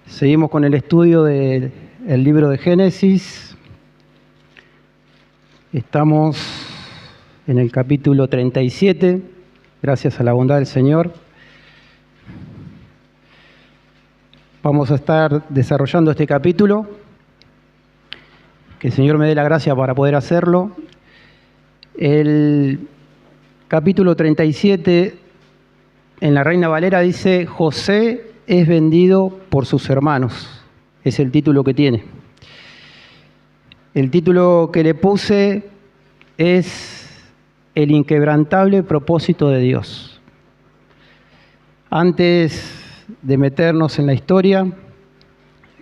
Seguimos con el estudio del libro de Génesis. Estamos en el capítulo 37, gracias a la bondad del Señor. Vamos a estar desarrollando este capítulo. Que el Señor me dé la gracia para poder hacerlo. El capítulo 37 en la Reina Valera dice: José es vendido por sus hermanos. Es el título que tiene. El título que le puse es El inquebrantable propósito de Dios. Antes de meternos en la historia,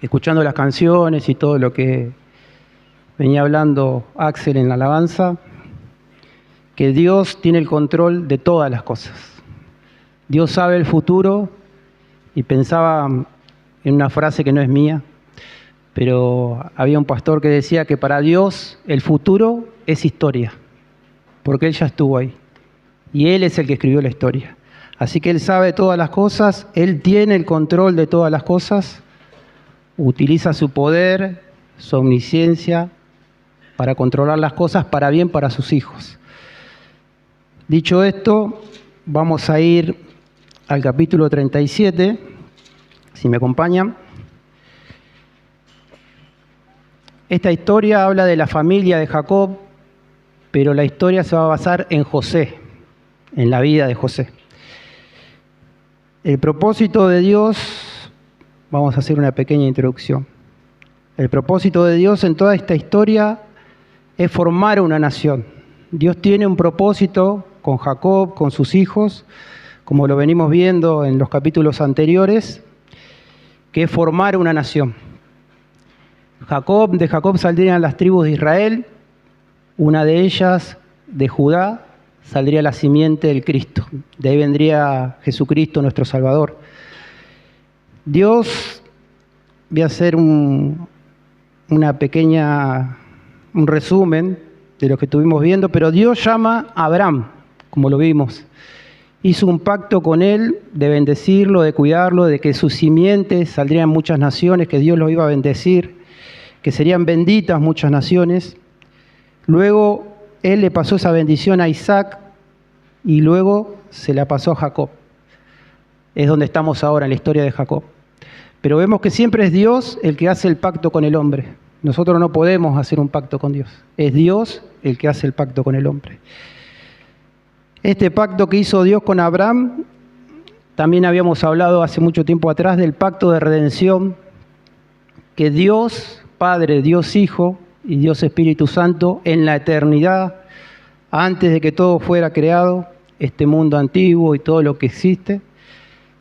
escuchando las canciones y todo lo que venía hablando Axel en la alabanza, que Dios tiene el control de todas las cosas. Dios sabe el futuro, y pensaba en una frase que no es mía, pero había un pastor que decía que para Dios el futuro es historia, porque Él ya estuvo ahí, y Él es el que escribió la historia. Así que Él sabe todas las cosas, Él tiene el control de todas las cosas, utiliza su poder, su omnisciencia, para controlar las cosas para bien para sus hijos. Dicho esto, vamos a ir al capítulo 37, si me acompañan. Esta historia habla de la familia de Jacob, pero la historia se va a basar en José, en la vida de José. El propósito de Dios, vamos a hacer una pequeña introducción. El propósito de Dios en toda esta historia es formar una nación. Dios tiene un propósito con Jacob, con sus hijos, como lo venimos viendo en los capítulos anteriores, que es formar una nación. De Jacob saldrían las tribus de Israel, una de ellas de Judá saldría la simiente del Cristo. De ahí vendría Jesucristo, nuestro Salvador. Dios, voy a hacer un resumen de lo que estuvimos viendo, pero Dios llama a Abraham, como lo vimos. Hizo un pacto con él de bendecirlo, de cuidarlo, de que sus simientes saldrían muchas naciones, que Dios los iba a bendecir, que serían benditas muchas naciones. Luego él le pasó esa bendición a Isaac y luego se la pasó a Jacob. Es donde estamos ahora en la historia de Jacob. Pero vemos que siempre es Dios el que hace el pacto con el hombre. Nosotros no podemos hacer un pacto con Dios. Es Dios el que hace el pacto con el hombre. Este pacto que hizo Dios con Abraham, también habíamos hablado hace mucho tiempo atrás del pacto de redención, que Dios Padre, Dios Hijo y Dios Espíritu Santo en la eternidad, antes de que todo fuera creado, este mundo antiguo y todo lo que existe,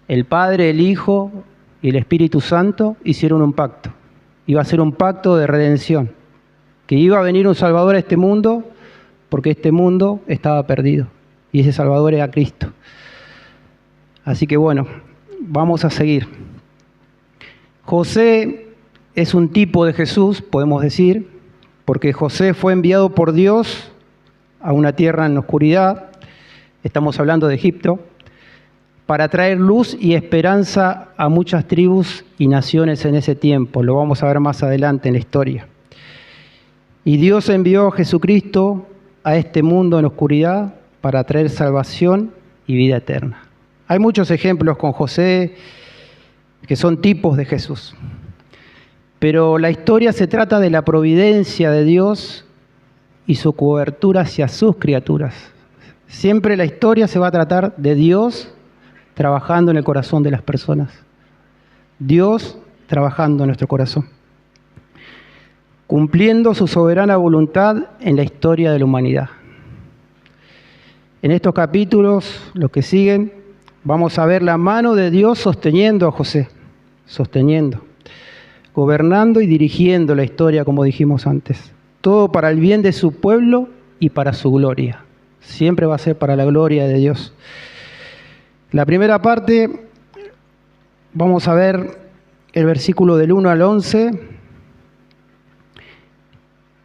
el Padre, el Hijo y el Espíritu Santo hicieron un pacto. Iba a ser un pacto de redención, que iba a venir un Salvador a este mundo porque este mundo estaba perdido. Y ese Salvador era Cristo. Así que bueno, vamos a seguir. José es un tipo de Jesús, podemos decir, porque José fue enviado por Dios a una tierra en la oscuridad, estamos hablando de Egipto, para traer luz y esperanza a muchas tribus y naciones en ese tiempo. Lo vamos a ver más adelante en la historia. Y Dios envió a Jesucristo a este mundo en oscuridad para traer salvación y vida eterna. Hay muchos ejemplos con José que son tipos de Jesús. Pero la historia se trata de la providencia de Dios y su cobertura hacia sus criaturas. Siempre la historia se va a tratar de Dios trabajando en el corazón de las personas. Dios trabajando en nuestro corazón. Cumpliendo su soberana voluntad en la historia de la humanidad. En estos capítulos, los que siguen, vamos a ver la mano de Dios sosteniendo a José, gobernando y dirigiendo la historia, como dijimos antes. Todo para el bien de su pueblo y para su gloria. Siempre va a ser para la gloria de Dios. La primera parte, vamos a ver el versículo del 1 al 11,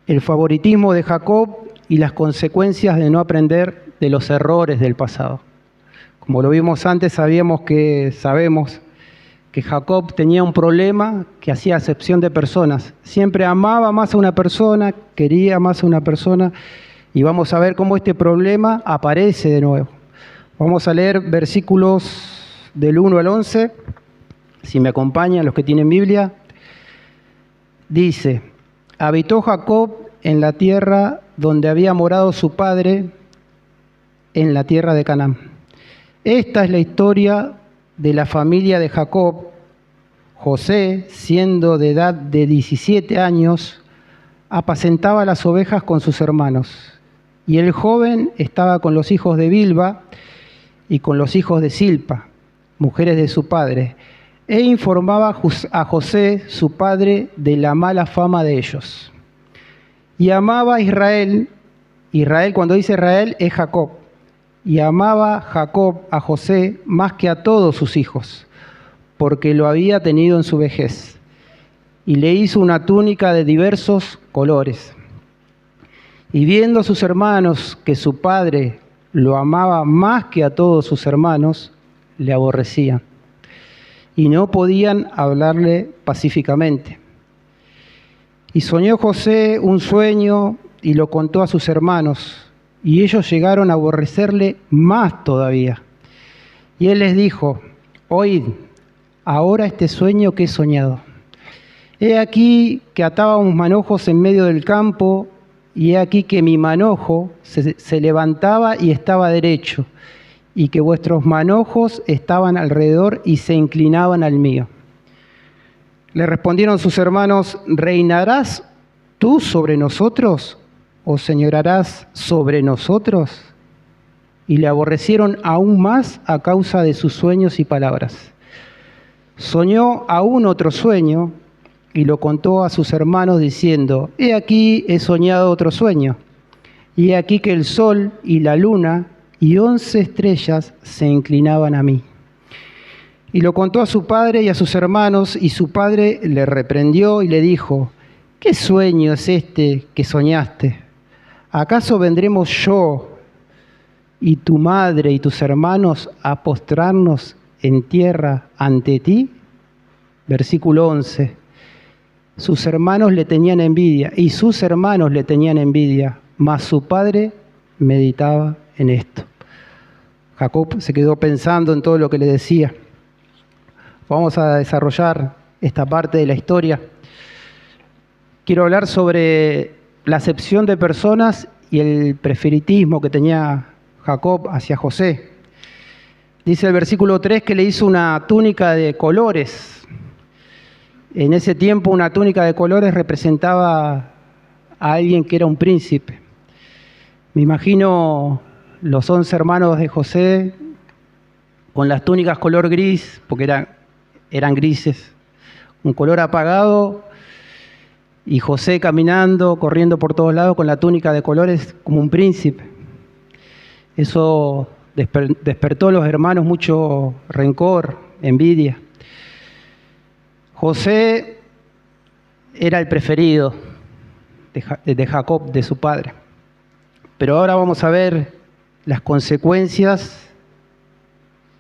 el favoritismo de Jacob y las consecuencias de no aprender de los errores del pasado. Como lo vimos antes, sabemos que que Jacob tenía un problema que hacía acepción de personas. Siempre amaba más a una persona, quería más a una persona, y vamos a ver cómo este problema aparece de nuevo. Vamos a leer versículos del 1 al 11, si me acompañan los que tienen Biblia. Dice: habitó Jacob en la tierra donde había morado su padre, en la tierra de Canaán. Esta es la historia de la familia de Jacob. José, siendo de edad de 17 años, apacentaba las ovejas con sus hermanos. Y el joven estaba con los hijos de Bilba y con los hijos de Silpa, mujeres de su padre, e informaba a José, su padre, de la mala fama de ellos. Y amaba a Israel, cuando dice Israel es Jacob, y amaba Jacob a José más que a todos sus hijos, porque lo había tenido en su vejez, y le hizo una túnica de diversos colores. Y viendo sus hermanos que su padre lo amaba más que a todos sus hermanos, le aborrecían, y no podían hablarle pacíficamente. Y soñó José un sueño y lo contó a sus hermanos, y ellos llegaron a aborrecerle más todavía. Y él les dijo: oíd ahora este sueño que he soñado. He aquí que atábamos manojos en medio del campo, y he aquí que mi manojo se levantaba y estaba derecho, y que vuestros manojos estaban alrededor y se inclinaban al mío. Le respondieron sus hermanos: ¿reinarás tú sobre nosotros o señorarás sobre nosotros? Y le aborrecieron aún más a causa de sus sueños y palabras. Soñó aún otro sueño y lo contó a sus hermanos diciendo: he aquí he soñado otro sueño, y he aquí que el sol y la luna y 11 estrellas se inclinaban a mí. Y lo contó a su padre y a sus hermanos, y su padre le reprendió y le dijo: ¿qué sueño es este que soñaste? ¿Acaso vendremos yo y tu madre y tus hermanos a postrarnos en tierra ante ti? Versículo 11. Sus hermanos le tenían envidia, y sus hermanos le tenían envidia, mas su padre meditaba en esto. Jacob se quedó pensando en todo lo que le decía. Vamos a desarrollar esta parte de la historia. Quiero hablar sobre la acepción de personas y el preferitismo que tenía Jacob hacia José. Dice el versículo 3 que le hizo una túnica de colores. En ese tiempo una túnica de colores representaba a alguien que era un príncipe. Me imagino los 11 hermanos de José con las túnicas color gris, porque eran grises, un color apagado, y José caminando, corriendo por todos lados con la túnica de colores como un príncipe. Eso despertó en los hermanos mucho rencor, envidia. José era el preferido de Jacob, de su padre. Pero ahora vamos a ver las consecuencias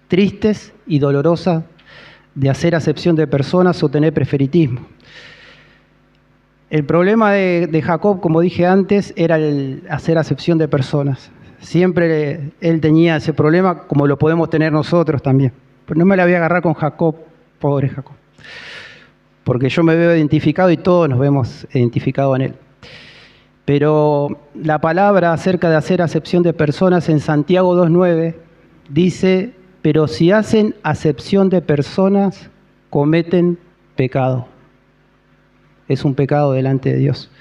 tristes y dolorosas de hacer acepción de personas o tener preferitismo. El problema de Jacob, como dije antes, era el hacer acepción de personas. Siempre él tenía ese problema, como lo podemos tener nosotros también. Pero no me la voy a agarrar con Jacob, pobre Jacob. Porque yo me veo identificado y todos nos vemos identificados en él. Pero la palabra acerca de hacer acepción de personas en Santiago 2:9 dice: pero si hacen acepción de personas, cometen pecado. Es un pecado delante de Dios.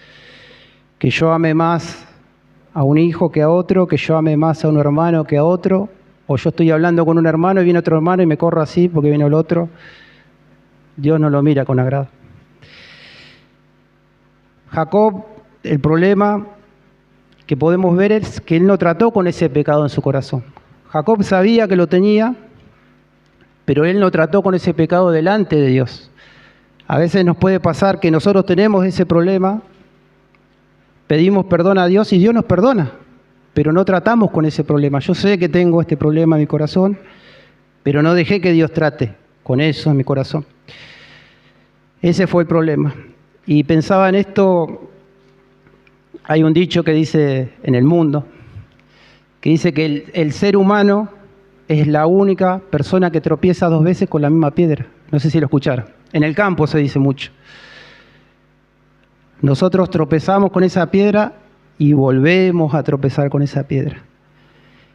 Que yo ame más a un hijo que a otro, que yo ame más a un hermano que a otro, o yo estoy hablando con un hermano y viene otro hermano y me corro así porque viene el otro. Dios no lo mira con agrado. Jacob, el problema que podemos ver es que él no trató con ese pecado en su corazón. Jacob sabía que lo tenía, pero él no trató con ese pecado delante de Dios. A veces nos puede pasar que nosotros tenemos ese problema, pedimos perdón a Dios y Dios nos perdona, pero no tratamos con ese problema. Yo sé que tengo este problema en mi corazón, pero no dejé que Dios trate con eso en mi corazón. Ese fue el problema. Y pensaba en esto, hay un dicho que dice en el mundo, que dice que el ser humano es la única persona que tropieza 2 veces con la misma piedra. No sé si lo escucharon. En el campo se dice mucho. Nosotros tropezamos con esa piedra y volvemos a tropezar con esa piedra.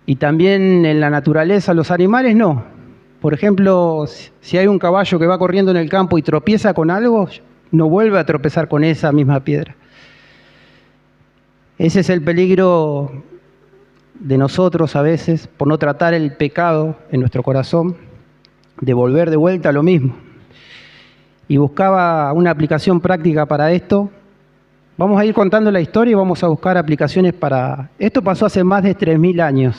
Y también en la naturaleza, los animales no. Por ejemplo, si hay un caballo que va corriendo en el campo y tropieza con algo, no vuelve a tropezar con esa misma piedra. Ese es el peligro de nosotros a veces, por no tratar el pecado en nuestro corazón, de volver de vuelta a lo mismo. Y buscaba una aplicación práctica para esto. Vamos a ir contando la historia y vamos a buscar aplicaciones para... Esto pasó hace más de 3.000 años,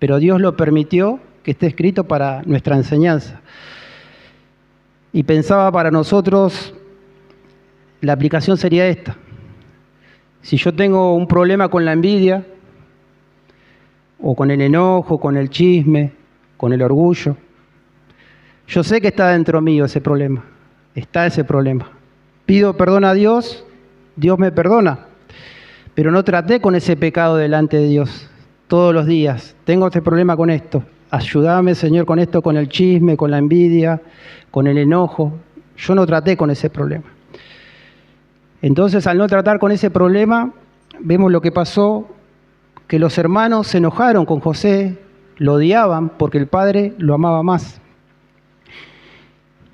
pero Dios lo permitió que esté escrito para nuestra enseñanza. Y pensaba para nosotros, la aplicación sería esta. Si yo tengo un problema con la envidia, o con el enojo, con el chisme, con el orgullo, yo sé que está dentro mío ese problema, está ese problema. Pido perdón a Dios, Dios me perdona, pero no traté con ese pecado delante de Dios todos los días. Tengo este problema con esto, ayúdame Señor con esto, con el chisme, con la envidia, con el enojo. Yo no traté con ese problema. Entonces, al no tratar con ese problema, vemos lo que pasó, que los hermanos se enojaron con José, lo odiaban porque el padre lo amaba más.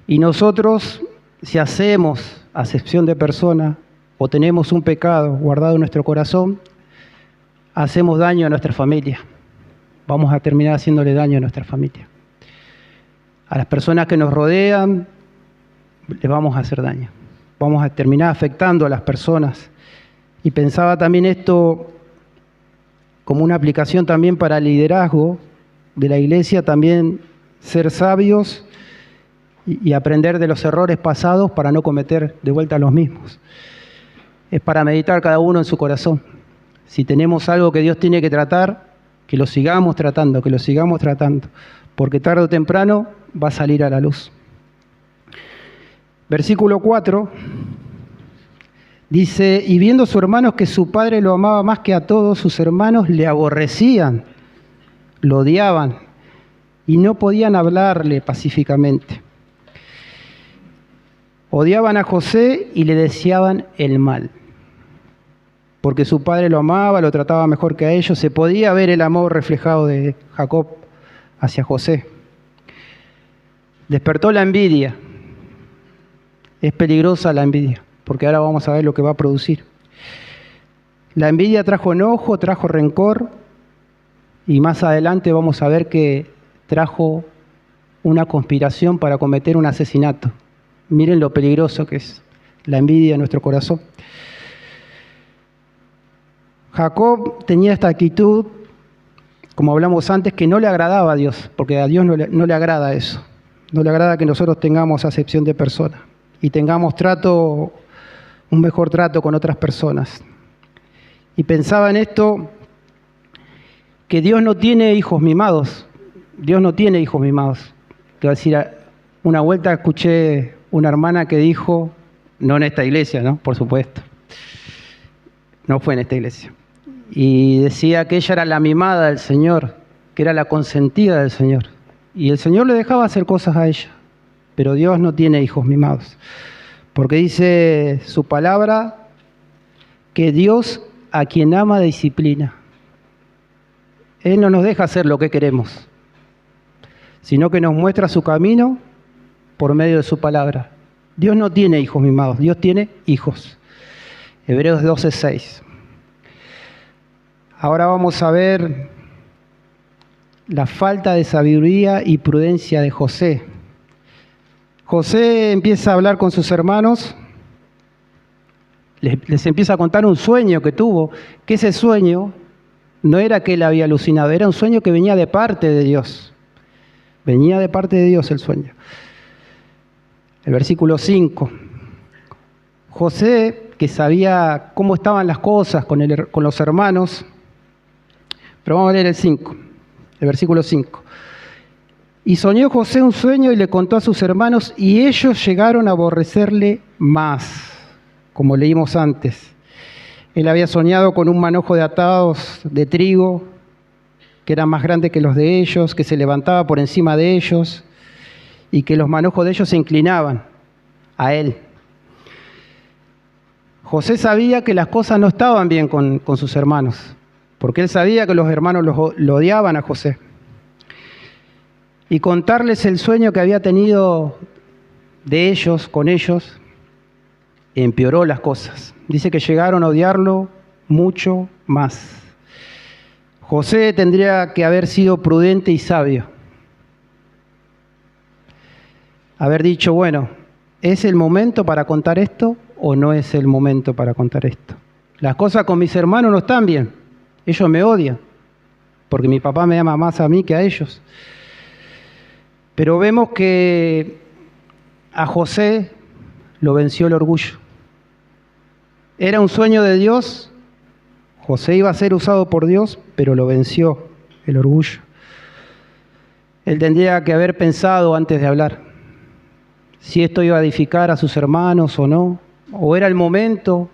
Y nosotros, si hacemos acepción de persona o tenemos un pecado guardado en nuestro corazón, hacemos daño a nuestra familia. Vamos a terminar haciéndole daño a nuestra familia. A las personas que nos rodean, les vamos a hacer daño. Vamos a terminar afectando a las personas. Y pensaba también esto como una aplicación también para el liderazgo de la iglesia, también ser sabios y aprender de los errores pasados para no cometer de vuelta los mismos. Es para meditar cada uno en su corazón. Si tenemos algo que Dios tiene que tratar, que lo sigamos tratando, porque tarde o temprano va a salir a la luz. Versículo 4 dice, y viendo sus hermanos que su padre lo amaba más que a todos, sus hermanos le aborrecían, lo odiaban y no podían hablarle pacíficamente. Odiaban a José y le deseaban el mal, porque su padre lo amaba, lo trataba mejor que a ellos. Se podía ver el amor reflejado de Jacob hacia José. Despertó la envidia. Es peligrosa la envidia, porque ahora vamos a ver lo que va a producir. La envidia trajo enojo, trajo rencor, y más adelante vamos a ver que trajo una conspiración para cometer un asesinato. Miren lo peligroso que es la envidia en nuestro corazón. Jacob tenía esta actitud, como hablamos antes, que no le agradaba a Dios, porque a Dios no le agrada eso. No le agrada que nosotros tengamos acepción de personas y tengamos un mejor trato con otras personas. Y pensaba en esto, que Dios no tiene hijos mimados. Dios no tiene hijos mimados. Te voy a decir, una vuelta escuché una hermana que dijo, no en esta iglesia, ¿no? Por supuesto. No fue en esta iglesia. Y decía que ella era la mimada del Señor, que era la consentida del Señor. Y el Señor le dejaba hacer cosas a ella. Pero Dios no tiene hijos mimados. Porque dice su palabra que Dios a quien ama disciplina. Él no nos deja hacer lo que queremos, sino que nos muestra su camino por medio de su palabra. Dios no tiene hijos mimados, Dios tiene hijos. Hebreos 12:6. Ahora vamos a ver la falta de sabiduría y prudencia de José. José empieza a hablar con sus hermanos, les empieza a contar un sueño que tuvo, que ese sueño no era que él había alucinado, era un sueño que venía de parte de Dios. Venía de parte de Dios el sueño. El versículo 5. José, que sabía cómo estaban las cosas con los hermanos, pero vamos a leer el 5, el versículo 5. Y soñó José un sueño y le contó a sus hermanos, y ellos llegaron a aborrecerle más, como leímos antes. Él había soñado con un manojo de atados de trigo, que era más grande que los de ellos, que se levantaba por encima de ellos, y que los manojos de ellos se inclinaban a él. José sabía que las cosas no estaban bien con sus hermanos, porque él sabía que los hermanos lo odiaban a José. Y contarles el sueño que había tenido de ellos, con ellos, empeoró las cosas. Dice que llegaron a odiarlo mucho más. José tendría que haber sido prudente y sabio. Haber dicho, bueno, ¿es el momento para contar esto o no es el momento para contar esto? Las cosas con mis hermanos no están bien. Ellos me odian, porque mi papá me ama más a mí que a ellos. Pero vemos que a José lo venció el orgullo. Era un sueño de Dios, José iba a ser usado por Dios, pero lo venció el orgullo. Él tendría que haber pensado antes de hablar si esto iba a edificar a sus hermanos o no, o era el momento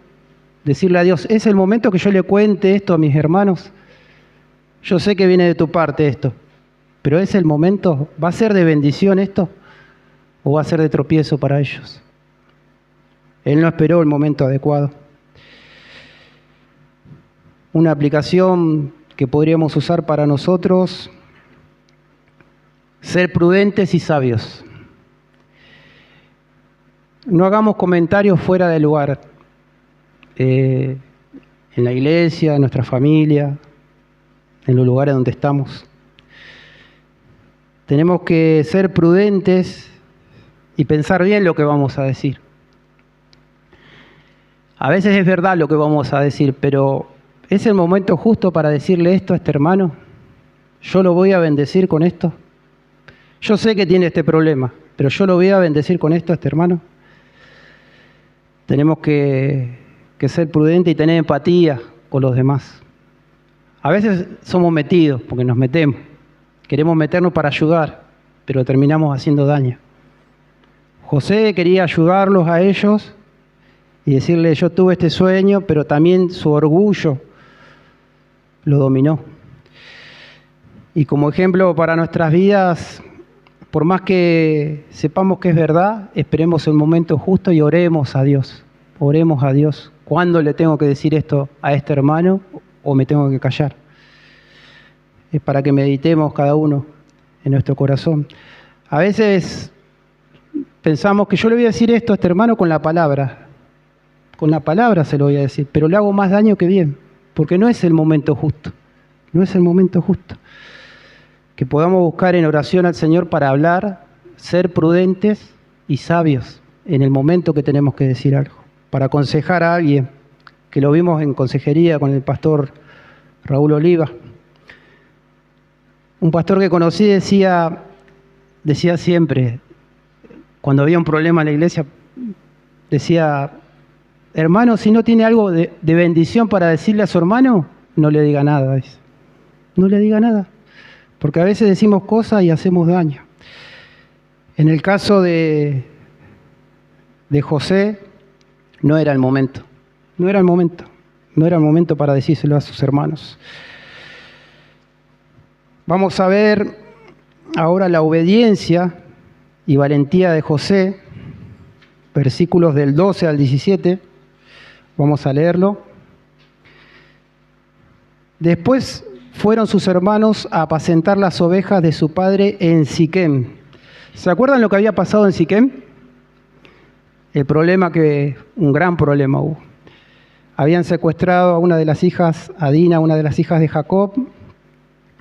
de decirle a Dios, ¿es el momento que yo le cuente esto a mis hermanos? Yo sé que viene de tu parte esto, pero ¿es el momento? ¿Va a ser de bendición esto o va a ser de tropiezo para ellos? Él no esperó el momento adecuado. Una aplicación que podríamos usar para nosotros, ser prudentes y sabios. No hagamos comentarios fuera de lugar, en la iglesia, en nuestra familia, en los lugares donde estamos. Tenemos que ser prudentes y pensar bien lo que vamos a decir. A veces es verdad lo que vamos a decir, pero ¿es el momento justo para decirle esto a este hermano? ¿Yo lo voy a bendecir con esto? Yo sé que tiene este problema, pero ¿yo lo voy a bendecir con esto a este hermano? Tenemos que ser prudentes y tener empatía con los demás. A veces somos metidos, porque nos metemos. Queremos meternos para ayudar, pero terminamos haciendo daño. José quería ayudarlos a ellos y decirle, yo tuve este sueño, pero también su orgullo lo dominó. Y como ejemplo para nuestras vidas, por más que sepamos que es verdad, esperemos el momento justo y oremos a Dios. Oremos a Dios. ¿Cuándo le tengo que decir esto a este hermano o me tengo que callar? Es para que meditemos cada uno en nuestro corazón. A veces pensamos que yo le voy a decir esto a este hermano con la palabra. Con la palabra se lo voy a decir, pero le hago más daño que bien, porque no es el momento justo. No es el momento justo. Que podamos buscar en oración al Señor para hablar, ser prudentes y sabios en el momento que tenemos que decir algo. Para aconsejar a alguien, que lo vimos en consejería con el pastor Raúl Oliva. Un pastor que conocí decía siempre, cuando había un problema en la iglesia, decía, hermano, si no tiene algo de bendición para decirle a su hermano, no le diga nada. Dice. No le diga nada, porque a veces decimos cosas y hacemos daño. En el caso de José, no era el momento. No era el momento. No era el momento para decírselo a sus hermanos. Vamos a ver ahora la obediencia y valentía de José, versículos del 12 al 17. Vamos a leerlo. Después fueron sus hermanos a apacentar las ovejas de su padre en Siquem. ¿Se acuerdan lo que había pasado en Siquem? El problema un gran problema hubo. Habían secuestrado a una de las hijas, a Dina, una de las hijas de Jacob.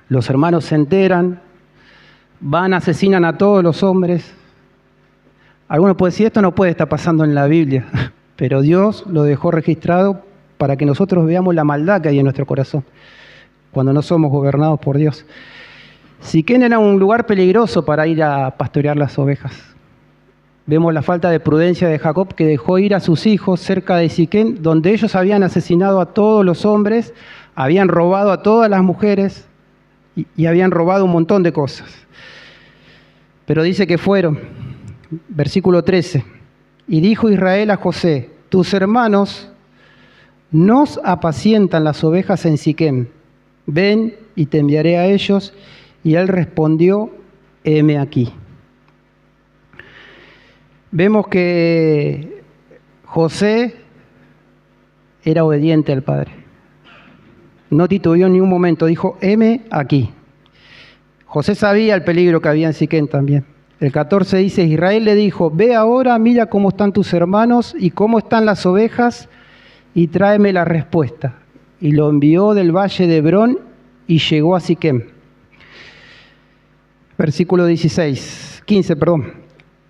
Los hermanos se enteran, van, asesinan a todos los hombres. Algunos pueden decir, esto no puede estar pasando en la Biblia, pero Dios lo dejó registrado para que nosotros veamos la maldad que hay en nuestro corazón, cuando no somos gobernados por Dios. Siquem era un lugar peligroso para ir a pastorear las ovejas. Vemos la falta de prudencia de Jacob, que dejó ir a sus hijos cerca de Siquem, donde ellos habían asesinado a todos los hombres, habían robado a todas las mujeres y habían robado un montón de cosas. Pero dice que fueron, versículo 13, y dijo Israel a José, tus hermanos nos apacientan las ovejas en Siquem, ven y te enviaré a ellos. Y él respondió, heme aquí. Vemos que José era obediente al Padre. No titubeó en ningún momento, dijo, heme aquí. José sabía el peligro que había en Siquem también. El 14 dice, Israel le dijo, ve ahora, mira cómo están tus hermanos y cómo están las ovejas, y tráeme la respuesta. Y lo envió del valle de Hebrón y llegó a Siquem. Versículo 15.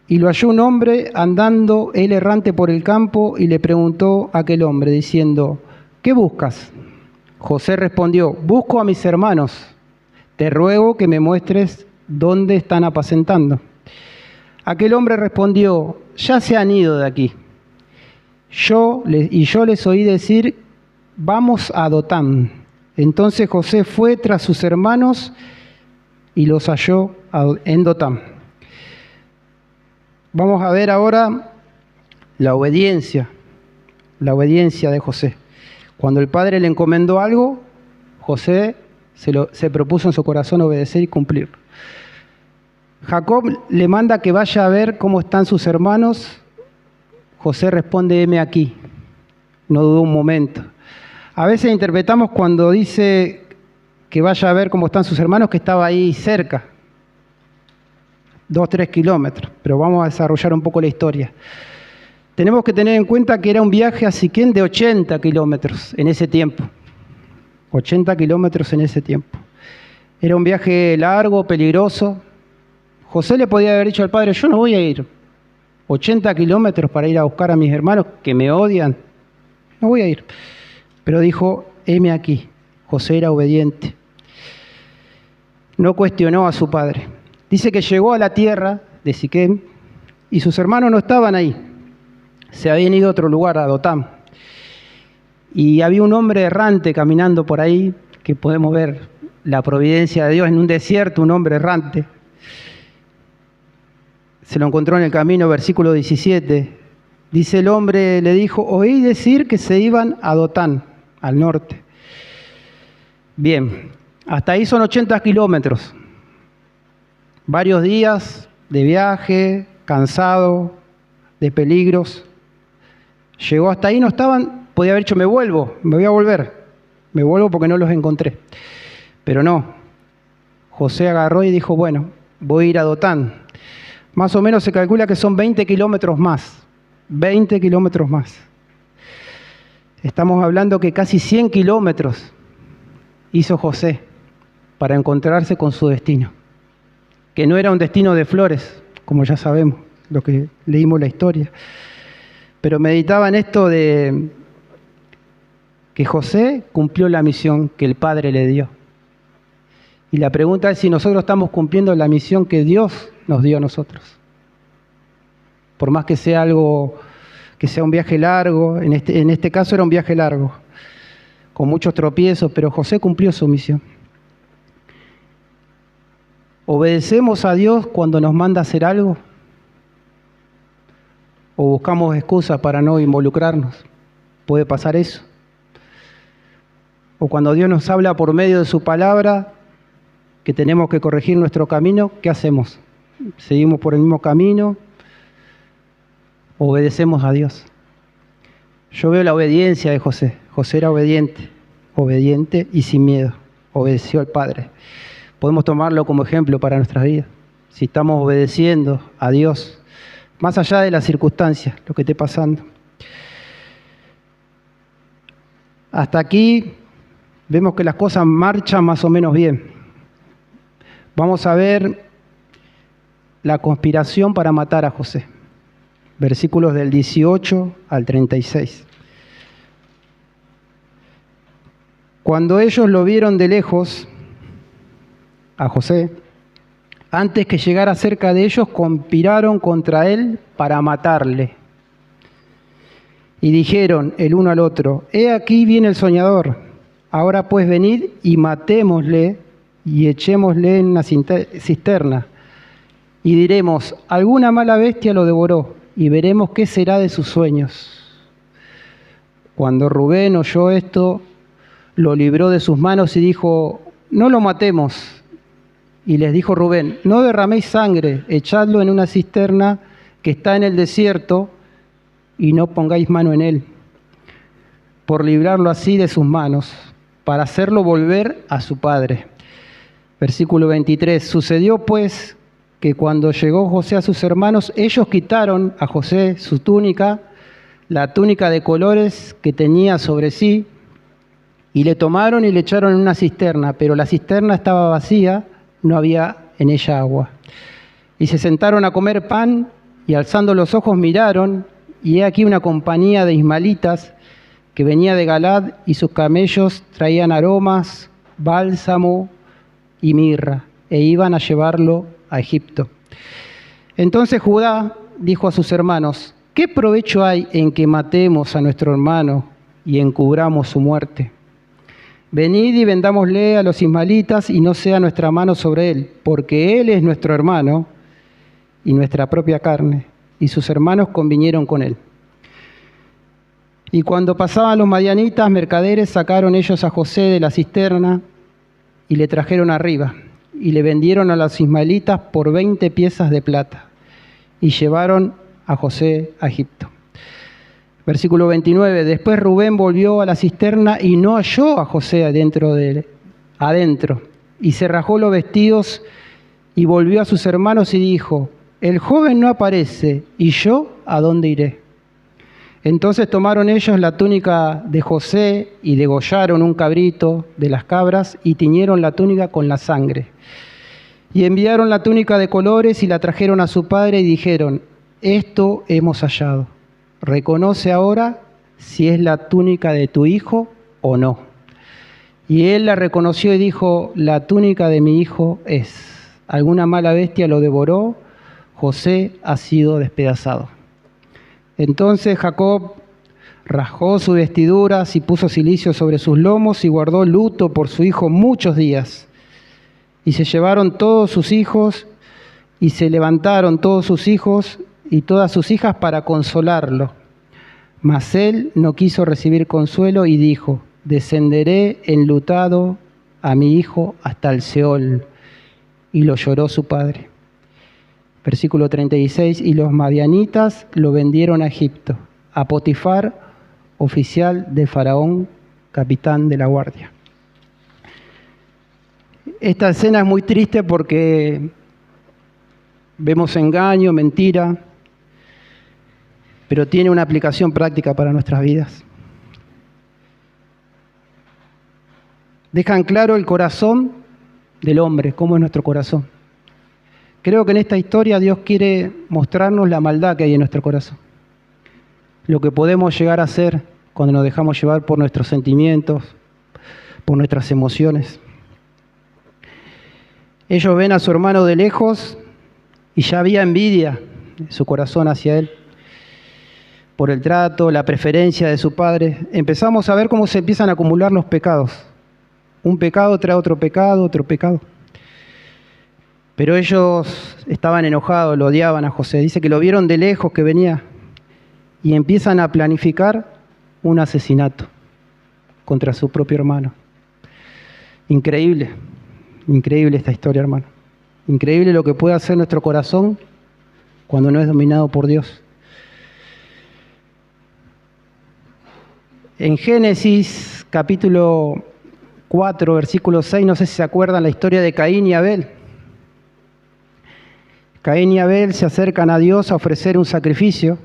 Y lo halló un hombre andando él errante por el campo y le preguntó a aquel hombre diciendo, ¿qué buscas? José respondió, busco a mis hermanos, te ruego que me muestres dónde están apacentando. Aquel hombre respondió, ya se han ido de aquí. Yo les oí decir, vamos a Dotán. Entonces José fue tras sus hermanos y los halló en Dotán. Vamos a ver ahora la obediencia de José. Cuando el padre le encomendó algo, José se propuso en su corazón obedecer y cumplirlo. Jacob le manda que vaya a ver cómo están sus hermanos. José responde, heme aquí. No dudó un momento. A veces interpretamos cuando dice que vaya a ver cómo están sus hermanos, que estaba ahí cerca, 2-3 kilómetros, pero vamos a desarrollar un poco la historia. Tenemos que tener en cuenta que era un viaje a Siquem de 80 kilómetros en ese tiempo. 80 kilómetros en ese tiempo. Era un viaje largo, peligroso. José le podía haber dicho al padre, yo no voy a ir 80 kilómetros para ir a buscar a mis hermanos que me odian. No voy a ir. Pero dijo, heme aquí. José era obediente. No cuestionó a su padre. Dice que llegó a la tierra de Siquem y sus hermanos no estaban ahí. Se habían ido a otro lugar, a Dotán. Y había un hombre errante caminando por ahí, que podemos ver la providencia de Dios en un desierto, un hombre errante. Se lo encontró en el camino, versículo 17. Dice el hombre, le dijo, oí decir que se iban a Dotán, al norte. Bien, hasta ahí son 80 kilómetros. Varios días de viaje, cansado, de peligros. Llegó hasta ahí, no estaban, podía haber dicho, me voy a volver. Me vuelvo porque no los encontré. Pero no. José agarró y dijo, bueno, voy a ir a Dotán. Más o menos se calcula que son 20 kilómetros más. 20 kilómetros más. Estamos hablando que casi 100 kilómetros hizo José para encontrarse con su destino. Que no era un destino de flores, como ya sabemos, lo que leímos la historia. Pero meditaba en esto de que José cumplió la misión que el Padre le dio. Y la pregunta es si nosotros estamos cumpliendo la misión que Dios nos dio a nosotros. Por más que sea algo, que sea un viaje largo, en este caso era un viaje largo, con muchos tropiezos, pero José cumplió su misión. ¿Obedecemos a Dios cuando nos manda a hacer algo? ¿O buscamos excusas para no involucrarnos? ¿Puede pasar eso? O cuando Dios nos habla por medio de su palabra, que tenemos que corregir nuestro camino, ¿qué hacemos? ¿Seguimos por el mismo camino? ¿Obedecemos a Dios? Yo veo la obediencia de José. José era obediente y sin miedo. Obedeció al Padre. Podemos tomarlo como ejemplo para nuestras vidas. Si estamos obedeciendo a Dios, más allá de las circunstancias, lo que esté pasando. Hasta aquí vemos que las cosas marchan más o menos bien. Vamos a ver la conspiración para matar a José. Versículos del 18 al 36. Cuando ellos lo vieron de lejos, a José, antes que llegara cerca de ellos, conspiraron contra él para matarle. Y dijeron el uno al otro, he aquí viene el soñador, ahora pues venid y matémosle y echémosle en una cisterna, Y diremos, alguna mala bestia lo devoró, y veremos qué será de sus sueños. Cuando Rubén oyó esto, lo libró de sus manos y dijo, no lo matemos. Y les dijo Rubén, no derraméis sangre, echadlo en una cisterna que está en el desierto y no pongáis mano en él, por librarlo así de sus manos, para hacerlo volver a su padre. Versículo 23, sucedió pues que cuando llegó José a sus hermanos, ellos quitaron a José su túnica, la túnica de colores que tenía sobre sí, y le tomaron y le echaron en una cisterna, pero la cisterna estaba vacía, no había en ella agua. Y se sentaron a comer pan, y alzando los ojos miraron, y he aquí una compañía de ismaelitas que venía de Galad, y sus camellos traían aromas, bálsamo y mirra, e iban a llevarlo a Egipto. Entonces Judá dijo a sus hermanos, ¿qué provecho hay en que matemos a nuestro hermano y encubramos su muerte? Venid y vendámosle a los ismaelitas y no sea nuestra mano sobre él, porque él es nuestro hermano y nuestra propia carne. Y sus hermanos convinieron con él. Y cuando pasaban los madianitas, mercaderes, sacaron ellos a José de la cisterna y le trajeron arriba, y le vendieron a los ismaelitas por 20 piezas de plata, y llevaron a José a Egipto. Versículo 29, después Rubén volvió a la cisterna y no halló a José adentro, y se rajó los vestidos y volvió a sus hermanos y dijo, el joven no aparece, ¿y yo a dónde iré? Entonces tomaron ellos la túnica de José y degollaron un cabrito de las cabras y tiñeron la túnica con la sangre. Y enviaron la túnica de colores y la trajeron a su padre y dijeron, esto hemos hallado. Reconoce ahora si es la túnica de tu hijo o no. Y él la reconoció y dijo, la túnica de mi hijo es. Alguna mala bestia lo devoró, José ha sido despedazado. Entonces Jacob rasgó sus vestiduras y puso cilicio sobre sus lomos y guardó luto por su hijo muchos días. Y se llevaron todos sus hijos y se levantaron todos sus hijos y todas sus hijas para consolarlo. Mas él no quiso recibir consuelo y dijo, descenderé enlutado a mi hijo hasta el Seol. Y lo lloró su padre. Versículo 36, y los madianitas lo vendieron a Egipto, a Potifar, oficial de Faraón, capitán de la guardia. Esta escena es muy triste porque vemos engaño, mentira, pero tiene una aplicación práctica para nuestras vidas. Dejan claro el corazón del hombre, cómo es nuestro corazón. Creo que en esta historia Dios quiere mostrarnos la maldad que hay en nuestro corazón. Lo que podemos llegar a hacer cuando nos dejamos llevar por nuestros sentimientos, por nuestras emociones. Ellos ven a su hermano de lejos y ya había envidia en su corazón hacia él. Por el trato, la preferencia de su padre. Empezamos a ver cómo se empiezan a acumular los pecados. Un pecado trae otro pecado, otro pecado. Pero ellos estaban enojados, lo odiaban a José. Dice que lo vieron de lejos que venía y empiezan a planificar un asesinato contra su propio hermano. Increíble, increíble esta historia, hermano. Increíble lo que puede hacer nuestro corazón cuando no es dominado por Dios. En Génesis capítulo 4, versículo 6, no sé si se acuerdan la historia de Caín y Abel. Caín y Abel se acercan a Dios a ofrecer un sacrificio.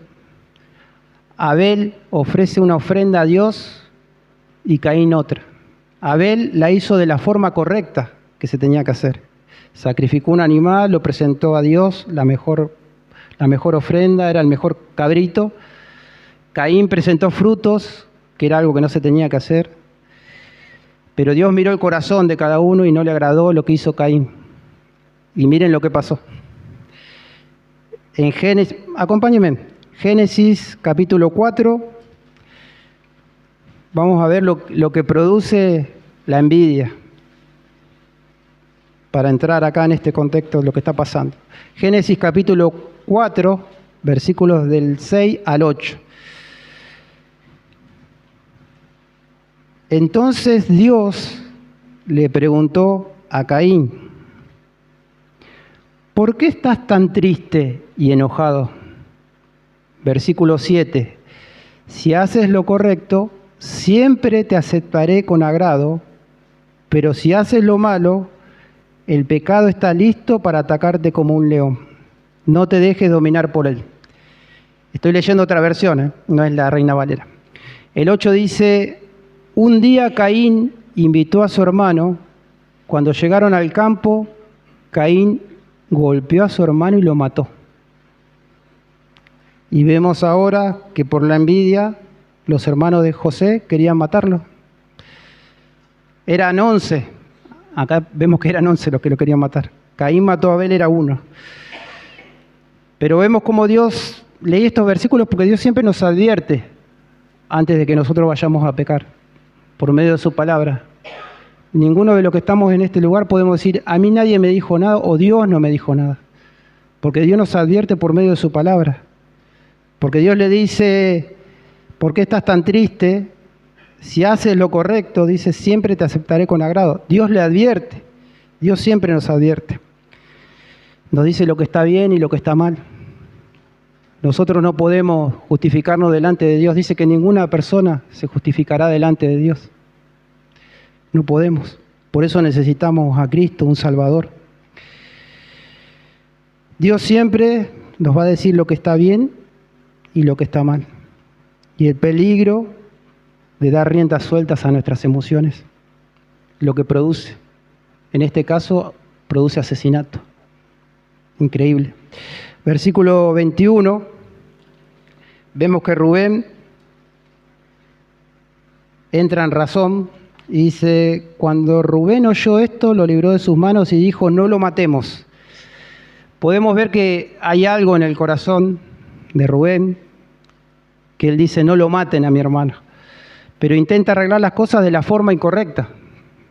Abel ofrece una ofrenda a Dios y Caín otra. Abel la hizo de la forma correcta que se tenía que hacer. Sacrificó un animal, lo presentó a Dios, la mejor ofrenda, era el mejor cabrito. Caín presentó frutos, que era algo que no se tenía que hacer. Pero Dios miró el corazón de cada uno y no le agradó lo que hizo Caín. Y miren lo que pasó. En Génesis, acompáñenme, Génesis capítulo 4, vamos a ver lo que produce la envidia. para entrar acá en este contexto de lo que está pasando. Génesis capítulo 4, versículos del 6 al 8. Entonces Dios le preguntó a Caín: ¿por qué estás tan triste y enojado? Versículo 7. Si haces lo correcto, siempre te aceptaré con agrado, pero si haces lo malo, el pecado está listo para atacarte como un león. No te dejes dominar por él. Estoy leyendo otra versión, no es la Reina Valera. El 8 dice: un día Caín invitó a su hermano. Cuando llegaron al campo, Caín golpeó a su hermano y lo mató. Y vemos ahora que por la envidia los hermanos de José querían matarlo. Eran 11. Acá vemos que eran 11 los que lo querían matar. Caín mató a Abel, era uno. Pero vemos cómo Dios, leí estos versículos porque Dios siempre nos advierte antes de que nosotros vayamos a pecar, por medio de su palabra. Ninguno de los que estamos en este lugar podemos decir: a mí nadie me dijo nada o Dios no me dijo nada. Porque Dios nos advierte por medio de su palabra. Porque Dios le dice: ¿por qué estás tan triste? Si haces lo correcto, dice, siempre te aceptaré con agrado. Dios le advierte. Dios siempre nos advierte. Nos dice lo que está bien y lo que está mal. Nosotros no podemos justificarnos delante de Dios. Dice que ninguna persona se justificará delante de Dios. No podemos. Por eso necesitamos a Cristo, un Salvador. Dios siempre nos va a decir lo que está bien y lo que está mal. Y el peligro de dar riendas sueltas a nuestras emociones, lo que produce. En este caso, produce asesinato. Increíble. Versículo 21, vemos que Rubén entra en razón y dice: cuando Rubén oyó esto, lo libró de sus manos y dijo: no lo matemos. Podemos ver que hay algo en el corazón de Rubén, que él dice: no lo maten a mi hermano. Pero intenta arreglar las cosas de la forma incorrecta.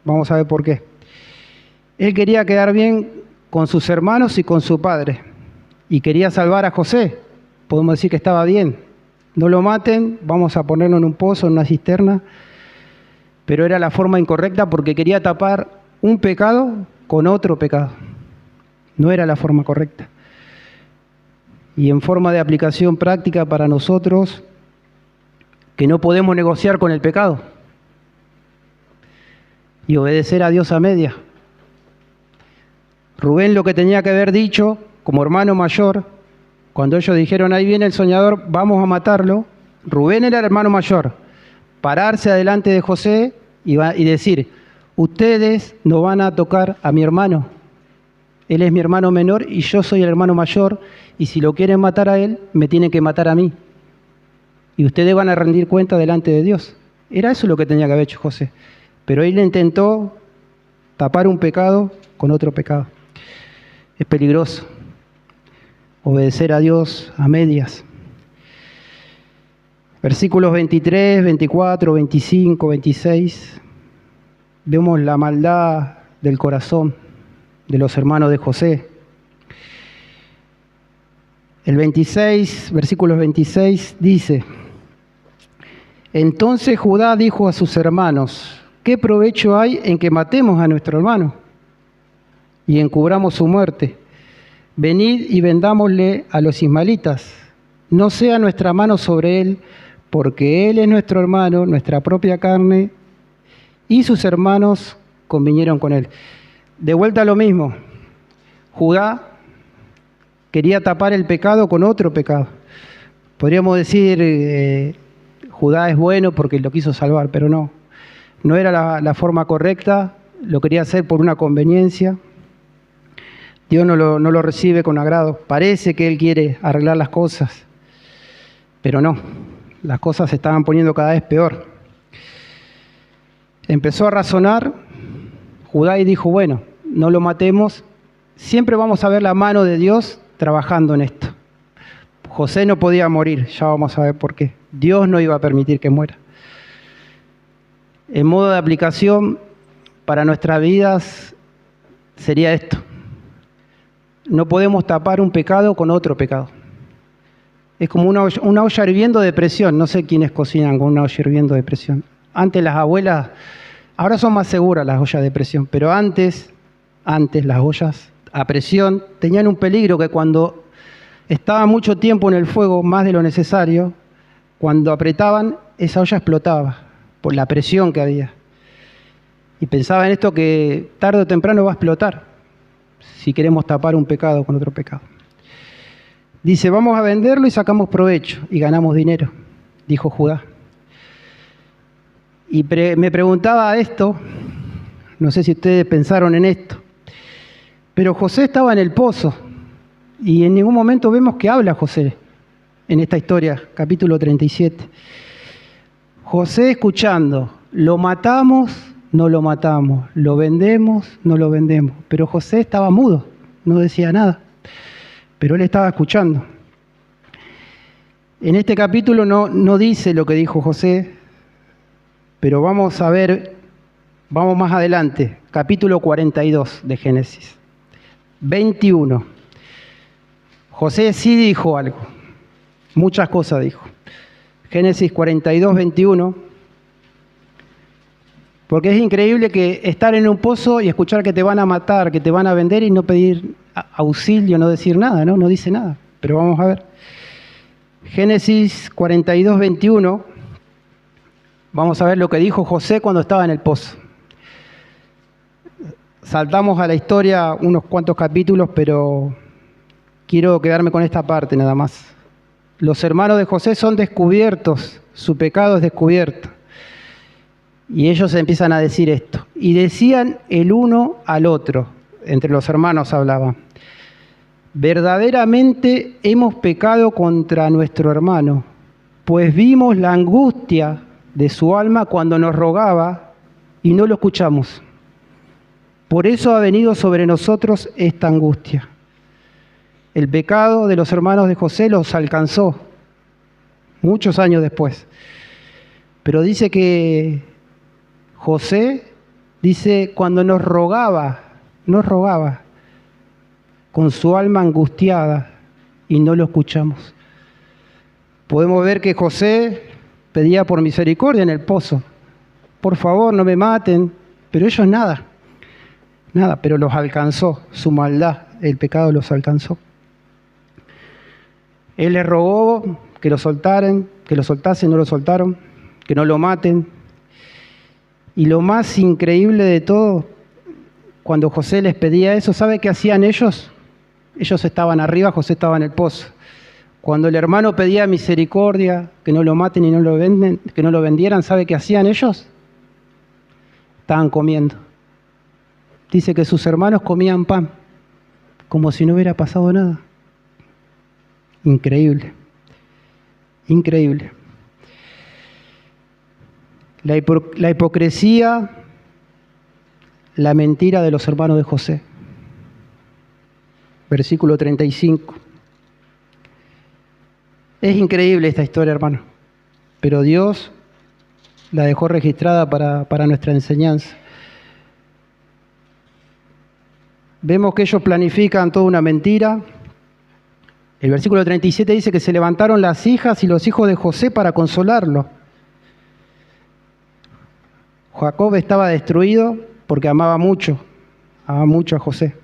Vamos a ver por qué. Él quería quedar bien con sus hermanos y con su padre. Y quería salvar a José. Podemos decir que estaba bien. No lo maten, vamos a ponerlo en un pozo, en una cisterna. Pero era la forma incorrecta porque quería tapar un pecado con otro pecado. No era la forma correcta. Y en forma de aplicación práctica para nosotros, que no podemos negociar con el pecado y obedecer a Dios a media. Rubén lo que tenía que haber dicho como hermano mayor, cuando ellos dijeron: ahí viene el soñador, vamos a matarlo. Rubén era el hermano mayor. Pararse adelante de José y decir: ustedes no van a tocar a mi hermano. Él es mi hermano menor y yo soy el hermano mayor, y si lo quieren matar a él, me tienen que matar a mí. Y ustedes van a rendir cuenta delante de Dios. Era eso lo que tenía que haber hecho José. Pero él intentó tapar un pecado con otro pecado. Es peligroso obedecer a Dios a medias. Versículos 23, 24, 25, 26. Vemos la maldad del corazón de los hermanos de José. El 26, versículos 26 dice: entonces Judá dijo a sus hermanos: ¿qué provecho hay en que matemos a nuestro hermano y encubramos su muerte? Venid y vendámosle a los ismaelitas. No sea nuestra mano sobre él, porque él es nuestro hermano, nuestra propia carne, y sus hermanos convinieron con él. De vuelta a lo mismo. Judá quería tapar el pecado con otro pecado. Podríamos decir, Judá es bueno porque lo quiso salvar, pero no. No era la forma correcta, lo quería hacer por una conveniencia. Dios no lo recibe con agrado. Parece que Él quiere arreglar las cosas, pero no. Las cosas se estaban poniendo cada vez peor. Empezó a razonar Judá y dijo: bueno, no lo matemos. Siempre vamos a ver la mano de Dios trabajando en esto. José no podía morir, ya vamos a ver por qué. Dios no iba a permitir que muera. En modo de aplicación para nuestras vidas, sería esto. No podemos tapar un pecado con otro pecado. Es como una olla hirviendo de presión. No sé quiénes cocinan con una olla hirviendo de presión. Antes las abuelas, ahora son más seguras las ollas de presión, pero antes las ollas a presión tenían un peligro que cuando estaba mucho tiempo en el fuego, más de lo necesario, cuando apretaban, esa olla explotaba por la presión que había. Y pensaba en esto que tarde o temprano va a explotar si queremos tapar un pecado con otro pecado. Dice, vamos a venderlo y sacamos provecho y ganamos dinero, dijo Judá. Y me preguntaba esto, no sé si ustedes pensaron en esto, pero José estaba en el pozo y en ningún momento vemos que habla José en esta historia, capítulo 37. José escuchando, lo matamos, no lo matamos, lo vendemos, no lo vendemos. Pero José estaba mudo, no decía nada, pero él estaba escuchando. En este capítulo no dice lo que dijo José, pero vamos a ver, vamos más adelante, capítulo 42 de Génesis, 21. José sí dijo algo, muchas cosas dijo. Génesis 42, 21. Porque es increíble que estar en un pozo y escuchar que te van a matar, que te van a vender y no pedir auxilio, no decir nada, ¿no? No dice nada, pero vamos a ver. Génesis 42, 21. Vamos a ver lo que dijo José cuando estaba en el pozo. Saltamos a la historia unos cuantos capítulos, pero quiero quedarme con esta parte nada más. Los hermanos de José son descubiertos, su pecado es descubierto. Y ellos empiezan a decir esto. Y decían el uno al otro, entre los hermanos hablaban, verdaderamente hemos pecado contra nuestro hermano, pues vimos la angustia de su alma cuando nos rogaba y no lo escuchamos. Por eso ha venido sobre nosotros esta angustia. El pecado de los hermanos de José los alcanzó muchos años después. Pero dice que José, dice, cuando nos rogaba con su alma angustiada y no lo escuchamos. Podemos ver que José pedía por misericordia en el pozo. Por favor, no me maten. Pero ellos nada, pero los alcanzó, su maldad, el pecado los alcanzó. Él les rogó que lo soltasen, no lo soltaron, que no lo maten. Y lo más increíble de todo, cuando José les pedía eso, ¿sabe qué hacían ellos? Ellos estaban arriba, José estaba en el pozo. Cuando el hermano pedía misericordia, que no lo maten y no lo venden, que no lo vendieran, ¿sabe qué hacían ellos? Estaban comiendo. Dice que sus hermanos comían pan, como si no hubiera pasado nada. Increíble, increíble. La hipocresía, la mentira de los hermanos de José. Versículo 35. Es increíble esta historia, hermano, pero Dios la dejó registrada para nuestra enseñanza. Vemos que ellos planifican toda una mentira. El versículo 37 dice que se levantaron las hijas y los hijos de José para consolarlo. Jacob estaba destruido porque amaba mucho a José.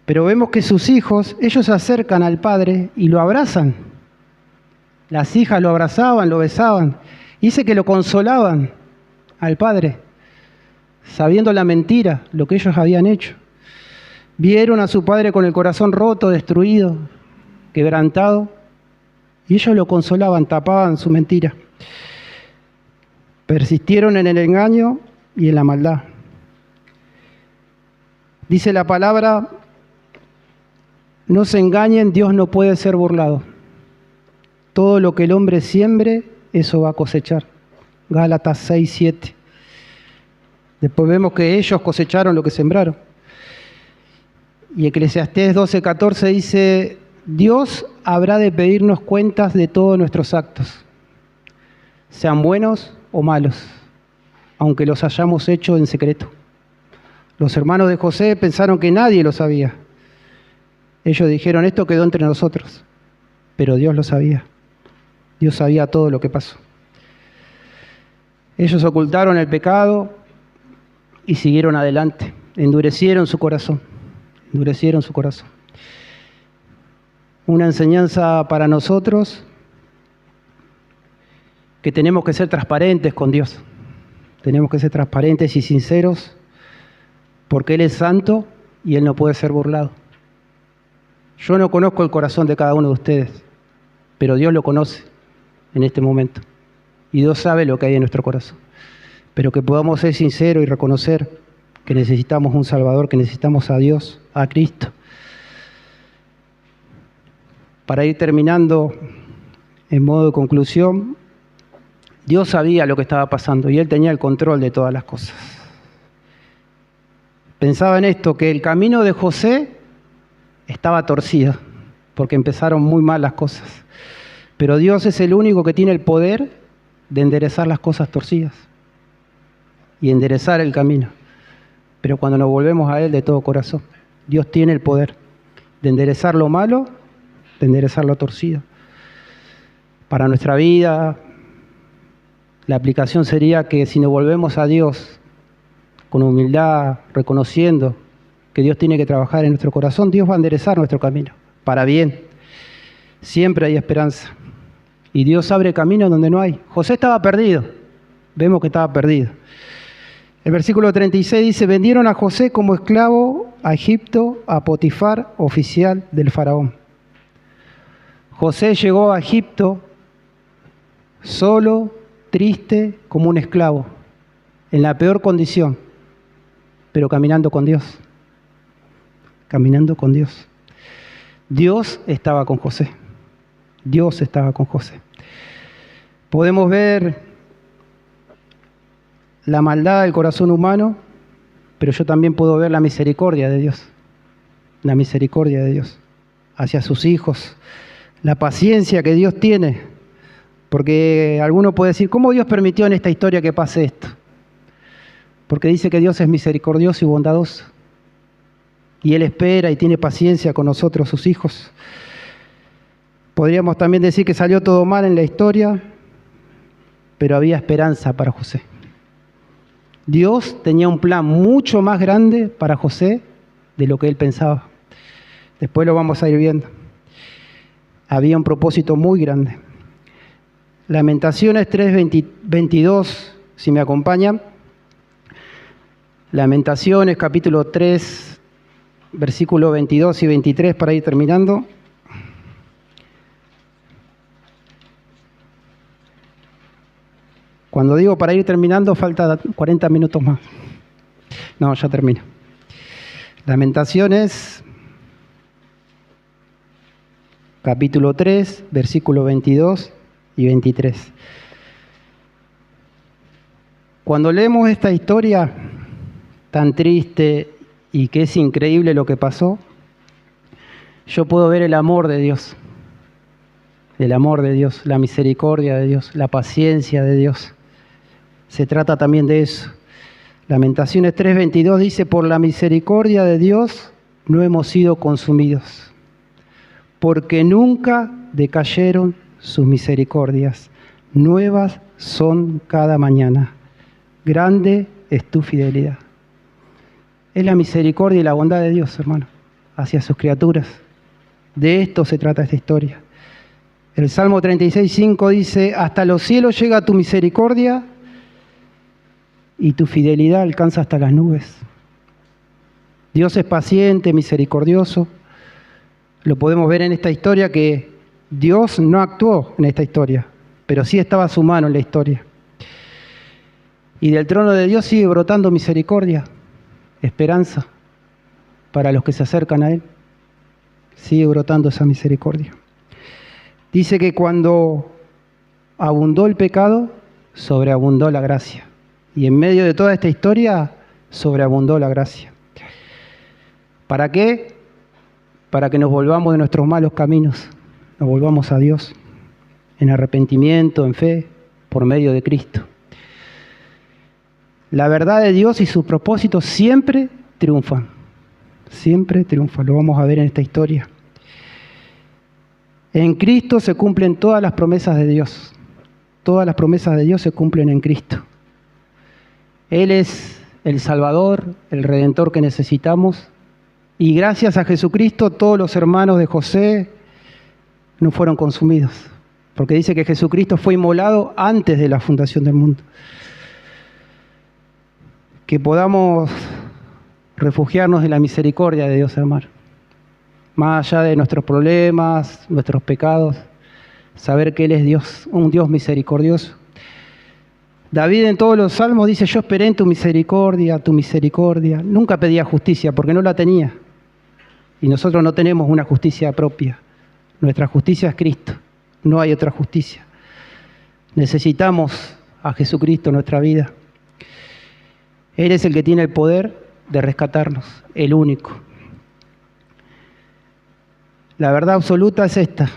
Pero vemos que sus hijos, ellos se acercan al padre y lo abrazan. Las hijas lo abrazaban, lo besaban. Dice que lo consolaban al padre, sabiendo la mentira, lo que ellos habían hecho. Vieron a su padre con el corazón roto, destruido, quebrantado, y ellos lo consolaban, tapaban su mentira. Persistieron en el engaño y en la maldad. Dice la palabra, no se engañen, Dios no puede ser burlado. Todo lo que el hombre siembre, eso va a cosechar. Gálatas 6, 7. Después vemos que ellos cosecharon lo que sembraron. Y Eclesiastés 12, 14 dice, Dios habrá de pedirnos cuentas de todos nuestros actos, sean buenos o malos, aunque los hayamos hecho en secreto. Los hermanos de José pensaron que nadie lo sabía. Ellos dijeron, esto quedó entre nosotros, pero Dios lo sabía. Dios sabía todo lo que pasó. Ellos ocultaron el pecado y siguieron adelante. Endurecieron su corazón. Endurecieron su corazón. Una enseñanza para nosotros que tenemos que ser transparentes con Dios. Tenemos que ser transparentes y sinceros porque Él es santo y Él no puede ser burlado. Yo no conozco el corazón de cada uno de ustedes, pero Dios lo conoce en este momento. Y Dios sabe lo que hay en nuestro corazón. Pero que podamos ser sinceros y reconocer que necesitamos un Salvador, que necesitamos a Dios, a Cristo. Para ir terminando, en modo de conclusión, Dios sabía lo que estaba pasando y Él tenía el control de todas las cosas. Pensaba en esto, que el camino de José estaba torcido, porque empezaron muy mal las cosas. Pero Dios es el único que tiene el poder de enderezar las cosas torcidas y enderezar el camino. Pero cuando nos volvemos a Él de todo corazón, Dios tiene el poder de enderezar lo malo, de enderezar lo torcido. Para nuestra vida, la aplicación sería que si nos volvemos a Dios con humildad, reconociendo que Dios tiene que trabajar en nuestro corazón, Dios va a enderezar nuestro camino, para bien. Siempre hay esperanza. Y Dios abre caminos donde no hay. José estaba perdido. Vemos que estaba perdido. El versículo 36 dice, vendieron a José como esclavo a Egipto, a Potifar, oficial del faraón. José llegó a Egipto solo, triste, como un esclavo, en la peor condición, pero caminando con Dios. Caminando con Dios. Dios estaba con José. Dios estaba con José. Podemos ver la maldad del corazón humano, pero yo también puedo ver la misericordia de Dios. La misericordia de Dios hacia sus hijos. La paciencia que Dios tiene. Porque alguno puede decir, ¿cómo Dios permitió en esta historia que pase esto? Porque dice que Dios es misericordioso y bondadoso. Y Él espera y tiene paciencia con nosotros, sus hijos. Podríamos también decir que salió todo mal en la historia, pero había esperanza para José. Dios tenía un plan mucho más grande para José de lo que él pensaba. Después lo vamos a ir viendo. Había un propósito muy grande. Lamentaciones 3:22, si me acompañan. Lamentaciones capítulo 3, versículos 22 y 23 para ir terminando. Cuando digo para ir terminando, falta 40 minutos más. No, ya termino. Lamentaciones, capítulo 3, versículos 22 y 23. Cuando leemos esta historia tan triste y que es increíble lo que pasó, yo puedo ver el amor de Dios. El amor de Dios, la misericordia de Dios, la paciencia de Dios. Se trata también de eso. Lamentaciones 3:22 dice, por la misericordia de Dios no hemos sido consumidos, porque nunca decayeron sus misericordias. Nuevas son cada mañana. Grande es tu fidelidad. Es la misericordia y la bondad de Dios, hermano, hacia sus criaturas. De esto se trata esta historia. El Salmo 36:5 dice, hasta los cielos llega tu misericordia y tu fidelidad alcanza hasta las nubes. Dios es paciente, misericordioso. Lo podemos ver en esta historia que Dios no actuó en esta historia, pero sí estaba su mano en la historia. Y del trono de Dios sigue brotando misericordia, esperanza para los que se acercan a Él. Sigue brotando esa misericordia. Dice que cuando abundó el pecado, sobreabundó la gracia. Y en medio de toda esta historia, sobreabundó la gracia. ¿Para qué? Para que nos volvamos de nuestros malos caminos, nos volvamos a Dios, en arrepentimiento, en fe, por medio de Cristo. La verdad de Dios y sus propósitos siempre triunfan. Siempre triunfan. Lo vamos a ver en esta historia. En Cristo se cumplen todas las promesas de Dios. Todas las promesas de Dios se cumplen en Cristo. Él es el Salvador, el Redentor que necesitamos. Y gracias a Jesucristo, todos los hermanos de José no fueron consumidos. Porque dice que Jesucristo fue inmolado antes de la fundación del mundo. Que podamos refugiarnos en la misericordia de Dios, hermano. Más allá de nuestros problemas, nuestros pecados, saber que Él es Dios, un Dios misericordioso. David en todos los salmos dice, yo esperé en tu misericordia, tu misericordia. Nunca pedía justicia porque no la tenía. Y nosotros no tenemos una justicia propia. Nuestra justicia es Cristo. No hay otra justicia. Necesitamos a Jesucristo en nuestra vida. Él es el que tiene el poder de rescatarnos, el único. La verdad absoluta es esta.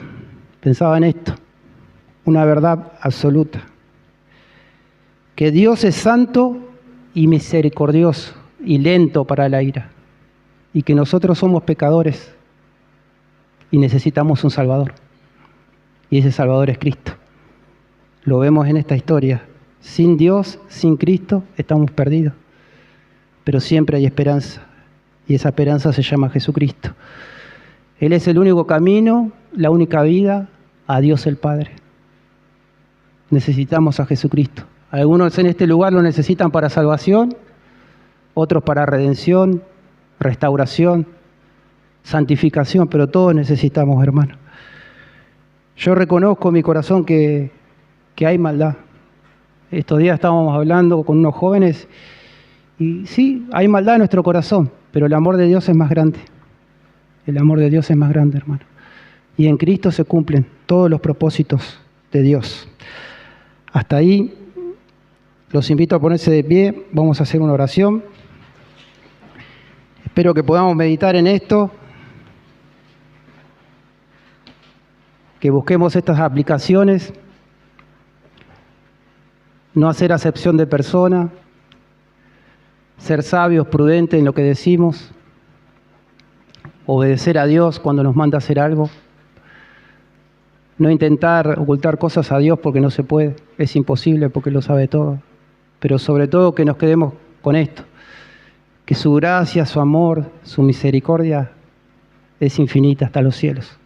Pensaba en esto. Una verdad absoluta. Que Dios es santo y misericordioso y lento para la ira. Y que nosotros somos pecadores y necesitamos un Salvador. Y ese Salvador es Cristo. Lo vemos en esta historia. Sin Dios, sin Cristo, estamos perdidos. Pero siempre hay esperanza. Y esa esperanza se llama Jesucristo. Él es el único camino, la única vida a Dios el Padre. Necesitamos a Jesucristo. Algunos en este lugar lo necesitan para salvación, otros para redención, restauración, santificación, pero todos necesitamos, hermano. Yo reconozco en mi corazón que hay maldad. Estos días estábamos hablando con unos jóvenes y sí, hay maldad en nuestro corazón, pero el amor de Dios es más grande. El amor de Dios es más grande, hermano. Y en Cristo se cumplen todos los propósitos de Dios. Hasta ahí los invito a ponerse de pie. Vamos a hacer una oración. Espero que podamos meditar en esto. Que busquemos estas aplicaciones. No hacer acepción de persona. Ser sabios, prudentes en lo que decimos. Obedecer a Dios cuando nos manda a hacer algo. No intentar ocultar cosas a Dios porque no se puede. Es imposible porque Él lo sabe todo. Pero sobre todo que nos quedemos con esto. Que su gracia, su amor, su misericordia es infinita hasta los cielos.